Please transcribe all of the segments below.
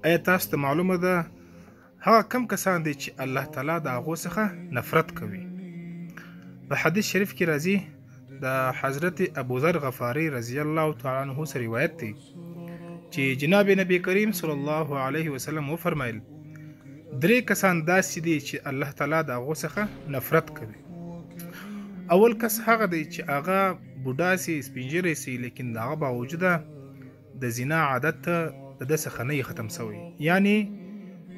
ایا تاسو ته معلومه ده هغه کم کسان دي چې الله تعالی د هغو څخه نفرت کوي؟ په حدیث شریف کې راځي د حضرت ابوذر غفاری رضی الله تعالی عنه سره روایت دی چې جناب نبی کریم صلی الله علیه وسلم وفرمایل درې کسان داسې دي چې الله تعالی د هغو څخه نفرت کوي. اول کس هغه دی چې هغه بوډا سي سپین ږیری سي لیکن د هغه باوجوده د زنا عادت د ده څخه نه ختم سوی، یعنی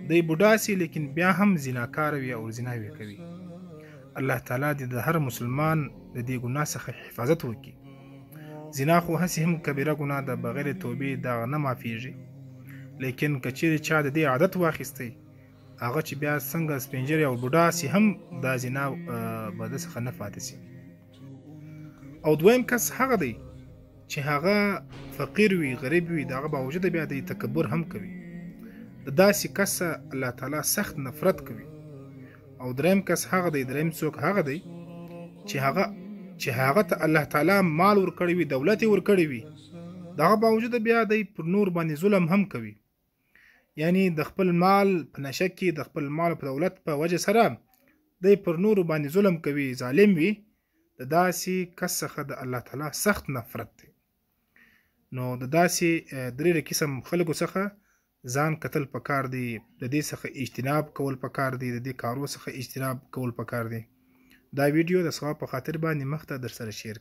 دی بوډا سي لیکن بیا هم زناکار وي او زناوې کوي. الله تعالی دې د هر مسلمان د دې ګناه څخه حفاظت وکړي. زنا خو هسې هم کبیره ګناه ده، بغیر توبې دغه نه معافیږي، لیکن که چیرې چا د دې عادت واخیستی هغه چې بیا څنګه سپین ږیری او بوډا سي هم دا زنا به ده څخه نه پاتې سي. او دویم کس هغه دی چې هغه فقیر وي، غریب وي، د هغه باوجوده بیا دی تکبر هم کوي. د داسې کس الله تعالی سخت نفرت کوي. او دریم کس هغه دی، دریم څوک هغه دی چې هغه ته الله تعالی مال ورکړی وي، دولت یې ورکړی وي، د هغه باوجوده بیا دی پر نور باندې ظلم هم کوي. یعنی د خپل مال په نشه کې د خپل مال په دولت په وجه سره دی پر نورو باندې ظلم کوي، ظالم وي. د داسې کس څخه د الله تعالی سخت نفرت دی. نو د داسې درې قسم خلکو څخه ځان کتل پکار دی، د دې څخه اجتناب کول پکار دی، د دې کارو څخه اجتناب کول پکار دی. دا ویډیو د ثواب په خاطر باندې مخ ته در سره شیر